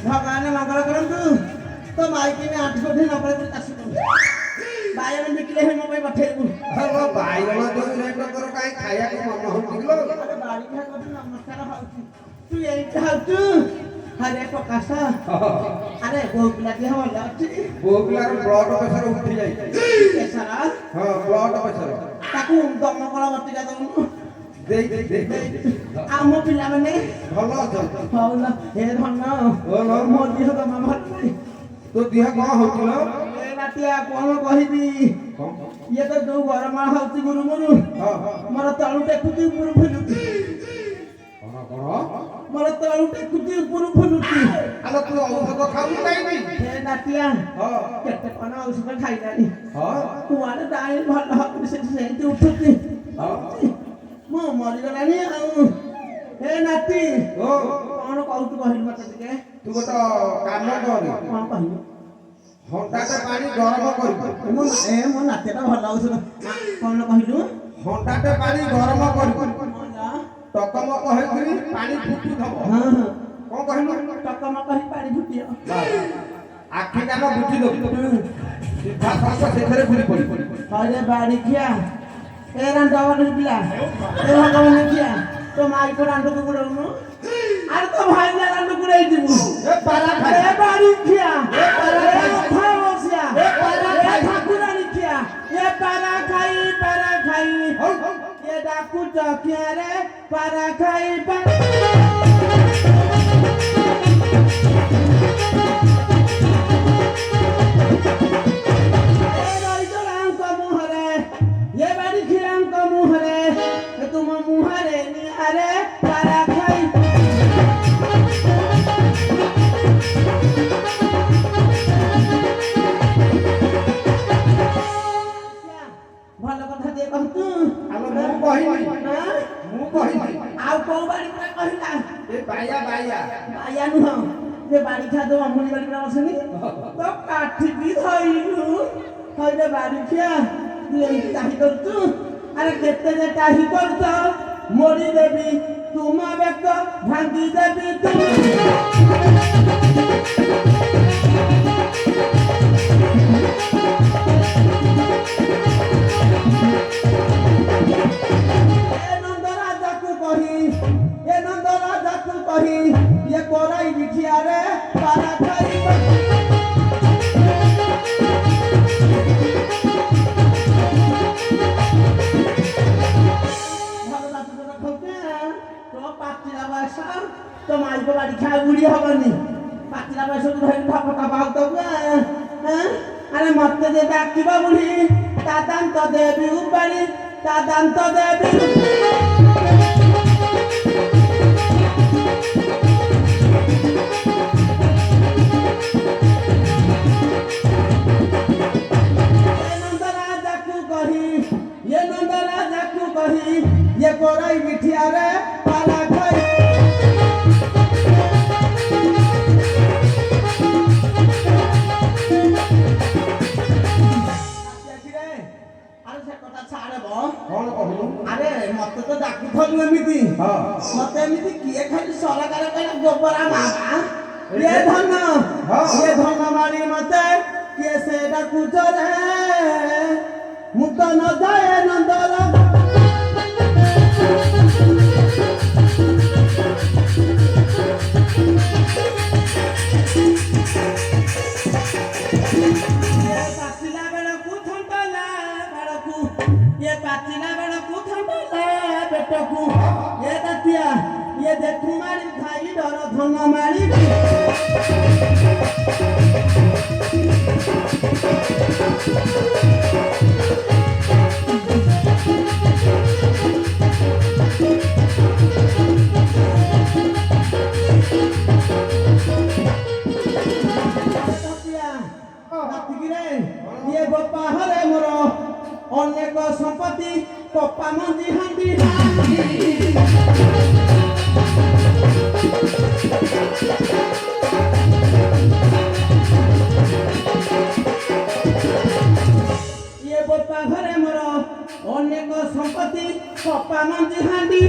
भगवान मंगल करंतु तो माइकी में 8 गोठे नपरे पर चासी बायन निकले हे मोबाइल पठेबु हलो बायन जो रेट कर काई खाया के मन हो दिलो अरे बाड़ी खा को नमस्कार हाउची तू एई हाउचू अरे प्रकाश अरे बोगला के हो लाठी बोगला रो ब्लड प्रेशर उठी जाई प्रेशर हां ब्लड प्रेशर ताकू दम कला मति जा दउ देख आम पिला माने भलो अछ हौला हे धन ओलो मोर दिह त मामा तो दिह कोन होतिलो ए नाटिया कोन कहिबी ये तो दो गरमा हउची गुरु मुरु मोर तळु टेकुती ऊपर फुलुती कोन मोर तळु टेकुती ऊपर फुलुती आलो तू औषध खाऊ काई हे नाटिया केते कोन औषध खाइलानी तू आले दाई भल हक से सेंती उठुती मो मरि गलानी आउ हे नाटी कोन कहू कहली मत ଟିକେ तू तो काम कर कोन कहली हंडाटे पानी गरम कर मो ए मो नाटेटा भल औषध कोन कहलु हंडाटे पानी गरम कर टकम कहकरी पानी फुटी थब हां हां कोन कहलु टकम कहि पानी फुटियो आखि कान बुझी दो सीधा सरस सेथरे फुली पड़ी अरे बाड़ी किया ए रांडा पिला ए भगवान किया तो माई को रांडो को गुड़नु अरे तो भाई ने रांडो गुड़ाई दिबु ए पारा खाई ए बाड़ी किया ए खावसिया ए ठाकुरानी किया ए पारा खाई ये डाकू चकिया रे पारा खाई बाड़ी खा दो अमूली बाड़ी पर बसनी तो काठी भी धइलु हइले बाड़ी खिया तू ताही करतु अरे केते जे ताही करत मोरी देबी तुमा बेक भांगी देबी तुम ये कोराई बिठिया रे पारा खाई भगवान तो रखते तो पातिला भाषा तो माई को बाड़ी खा बुढ़ी हबनी पातिला भाषा तो धरि भापटा भाग तो अरे मत दे डाकिबा बुढ़ी तादान तो देबी उपाड़ी तादान तो देबी ये कोराई बिठिया रे पाला खाई अरे से कथा छाड़े बो कोन कहलु अरे मते तो डाकू थलु एमिति मते एमिति किए खाली सरकार कहला गोबरा मामा ये धन मारी मते के से डाकू चरे मुत न जाए नंदला ये देखू मारी खाई डर धन ମାଳି ଇଏ ଗୋପା ହରେ ମୋର ଅନେକ ସମ୍ପତ୍ତି କପା ମଞ୍ଜି ହାଣ୍ଡି ଇଏ ଗୋପା ଘରେ ମୋର ଅନେକ ସମ୍ପତ୍ତି କପା ମଞ୍ଜି ହାଣ୍ଡି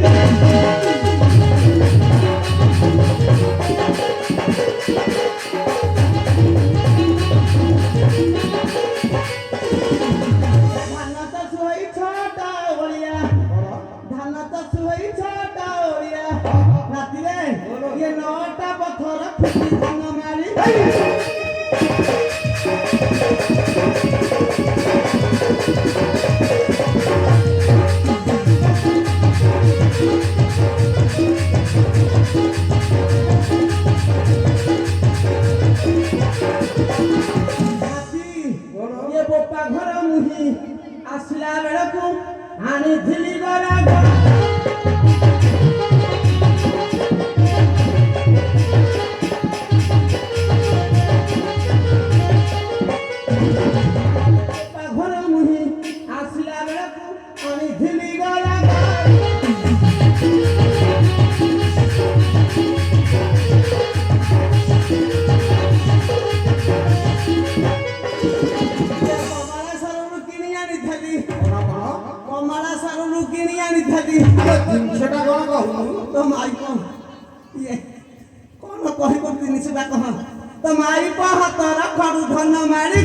ଧାନ ଚାଷ ହୋଇ ଛଅଟା ଓଳିଆ ଧାନ ଚାଷ ହୋଇ ଛଅଟା ଓଳିଆ ରାତିରେ ଇଏ 9ଟା ପଥର ଫୁଟି ଧାନ ମାରି ଇଏ ବୋପା ଘର ମୁହିଁ ଆସିଲା ବେଳକୁ ଆଣିଥିଲି ଗରାଗ ବୋପା ଘର ମୁହିଁ ଆସିଲା ବେଳକୁ ଆଣିଥିଲି ଗରାଗ କମଳା ସାରରୁ କିଣି ଆଣିଥିଲି କମଳା ସାରରୁ କିଣି ଆଣିଥିଲି ଜିନିଷଟା କଣ କହୁଛୁ ତ ମାଇ କଣ ଇଏ କଣ କହିବ ଜିନିଷଟା କହ ତ ମାଇ ହାତର ଖଡୁ ଧନ ମାରି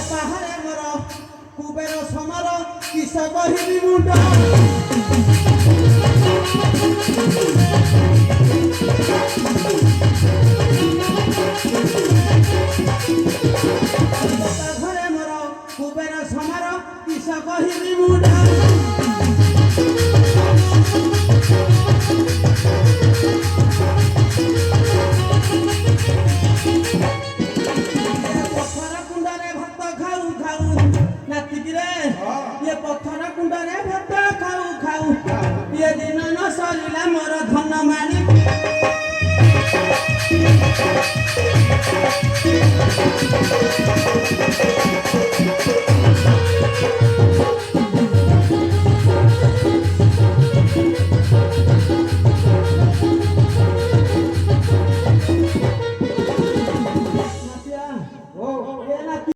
ପାହାରେ ମୋର କୁବେର ସମର କିସ କହିବି ମୁଣ୍ଡ ଘରେ ମୋର କୁବେର ସମର କିସ କହିବି ମୁଣ୍ଡ